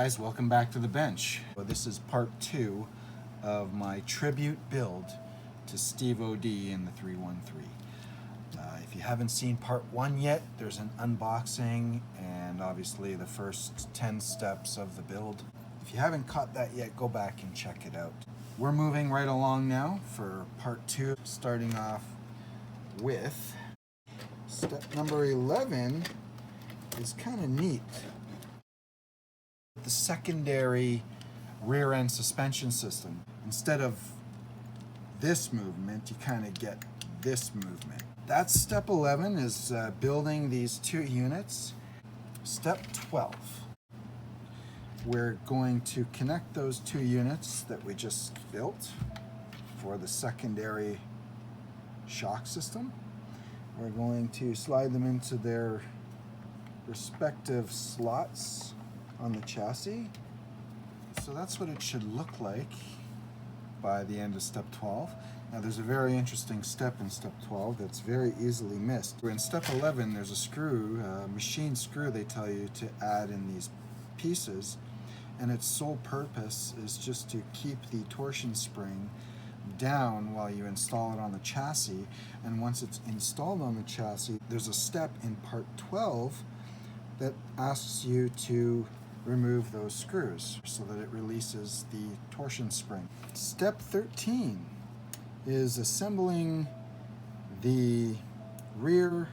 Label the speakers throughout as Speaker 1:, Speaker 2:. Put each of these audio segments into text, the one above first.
Speaker 1: guys, welcome back to the bench. Well, this is part 2 of my tribute build to Stevo-D in the 313. If you haven't seen part 1 yet, there's an unboxing and obviously the first 10 steps of the build. If you haven't caught that yet, go back and check it out. We're moving right along now for part 2, starting off with step number 11 is kind of neat. The secondary rear end suspension system. Instead of this movement, you kind of get this movement. That's step 11, is building these 2 units. Step 12, we're going to connect those 2 units that we just built for the secondary shock system. We're going to slide them into their respective slots on the chassis. So that's what it should look like by the end of step 12. Now there's a very interesting step in step 12 that's very easily missed. In step 11 there's a screw, a machine screw they tell you to add in these pieces, and its sole purpose is just to keep the torsion spring down while you install it on the chassis. And once it's installed on the chassis, there's a step in part 12 that asks you to remove those screws so that it releases the torsion spring. Step 13 is assembling the rear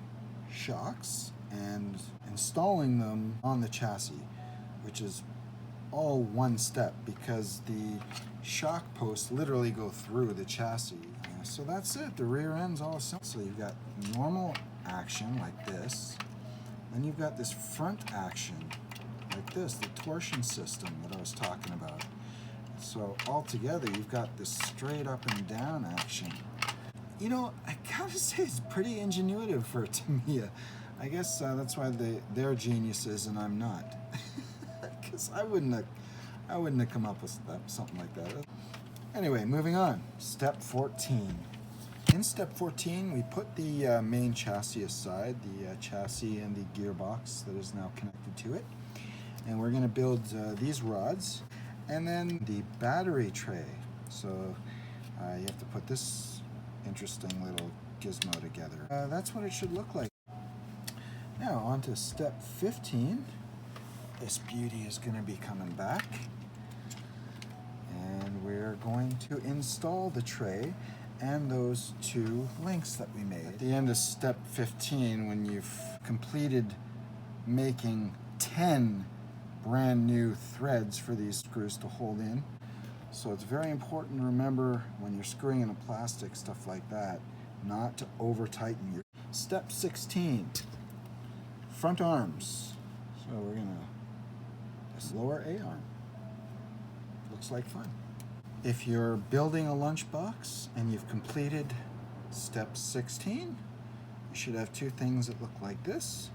Speaker 1: shocks and installing them on the chassis, which is all one step because the shock posts literally go through the chassis. So that's it, the rear end's all assembled. So you've got normal action like this, then you've got this front action like this, the torsion system that I was talking about. So all together you've got this straight up and down action. You know, I gotta say it's pretty ingenuitive for a Tamiya. I guess that's why they're geniuses and I'm not. Because I wouldn't have come up with something like that. Anyway, moving on. Step 14. In step 14, we put the main chassis aside, the chassis and the gearbox that is now connected to it. And we're going to build these rods and then the battery tray. So you have to put this interesting little gizmo together. That's what it should look like. Now on to step 15. This beauty is going to be coming back. And we're going to install the tray and those 2 links that we made. At the end of step 15, when you've completed making 10 brand new threads for these screws to hold in. So it's very important to remember when you're screwing in a plastic, stuff like that, not to over tighten your. Step 16, front arms. So we're gonna, this lower A arm. Looks like fun. If you're building a lunchbox and you've completed step 16, you should have 2 things that look like this.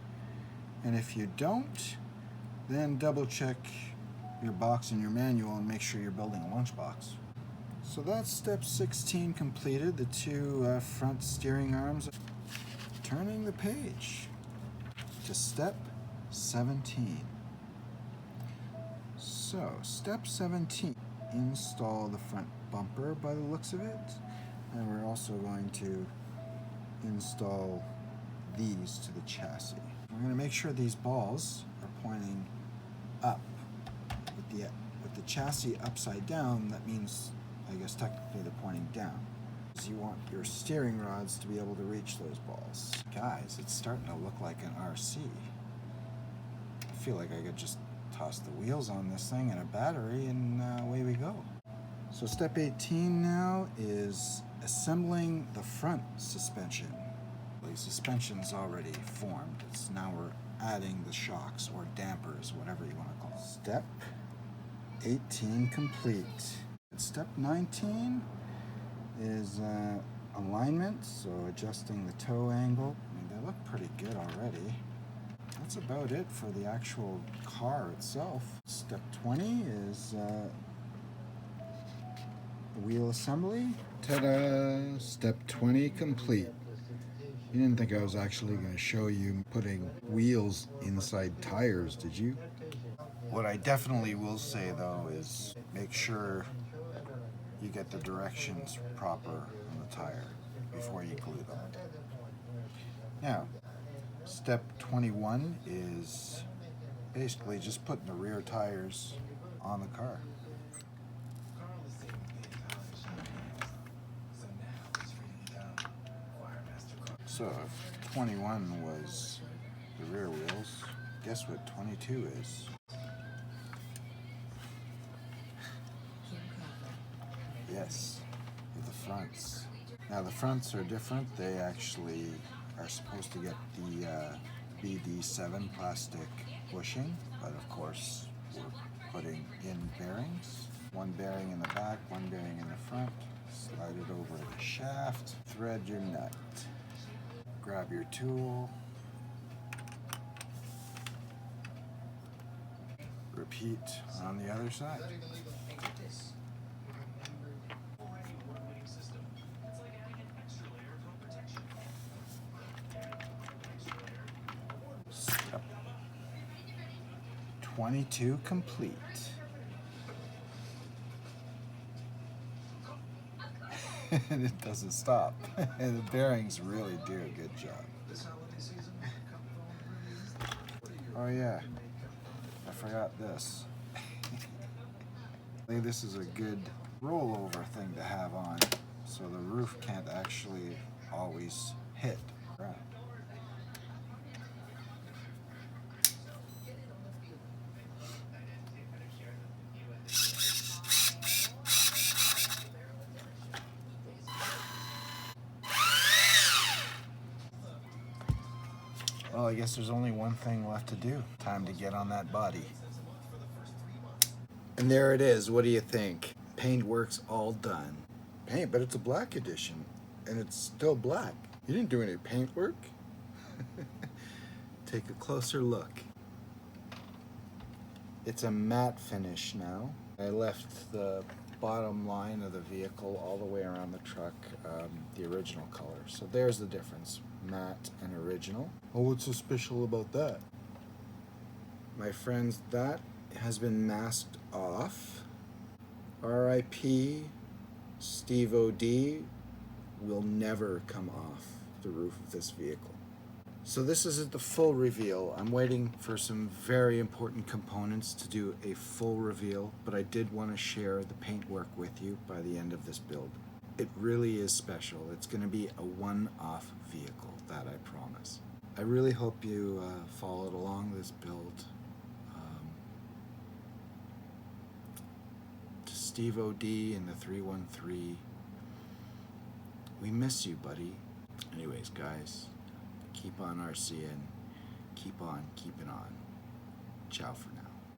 Speaker 1: And if you don't, then double check your box and your manual and make sure you're building a lunchbox. So that's step 16 completed, the 2 front steering arms. Turning the page to step 17. So step 17, install the front bumper by the looks of it. And we're also going to install these to the chassis. We're going to make sure these balls are pointing up. With the chassis upside down, that means, I guess technically they're pointing down. Because you want your steering rods to be able to reach those balls. Guys, it's starting to look like an RC. I feel like I could just toss the wheels on this thing and a battery and away we go. So step 18 now is assembling the front suspension. The suspension's already formed. It's now we're adding the shocks or dampers, whatever you want to call it. Step 18 complete. Step 19 is alignment, so adjusting the toe angle. I mean, they look pretty good already. That's about it for the actual car itself. Step 20 is wheel assembly. Ta-da! Step 20 complete. You didn't think I was actually going to show you putting wheels inside tires, did you? What I definitely will say though is make sure you get the directions proper on the tire before you glue them. Now, step 21 is basically just putting the rear tires on the car. So if 21 was the rear wheels, guess what 22 is? Yes, with the fronts. Now the fronts are different. They actually are supposed to get the BD7 plastic bushing, but of course we're putting in bearings. One bearing in the back, one bearing in the front. Slide it over the shaft, thread your nut. Grab your tool. Repeat on the other side. Step 22 complete. And it doesn't stop. And the bearings really do a good job. Oh yeah, I forgot this. I think this is a good rollover thing to have on, so the roof can't actually always hit the ground. Well, I guess there's only one thing left to do. Time to get on that body. And there it is. What do you think? Paintwork's all done. Paint, but it's a black edition, and it's still black. You didn't do any paint work? Take a closer look. It's a matte finish now. I left the bottom line of the vehicle all the way around the truck, the original color. So there's the difference, matte and original. Well, what's so special about that? My friends, that has been masked off. RIP Stevo-D will never come off the roof of this vehicle. So this isn't the full reveal. I'm waiting for some very important components to do a full reveal, but I did want to share the paintwork with you by the end of this build. It really is special. It's going to be a one-off vehicle, that I promise. I really hope you followed along this build. To Stevo-D and the 313, we miss you, buddy. Anyways, guys, keep on RCing, keep on keeping on. Ciao for now.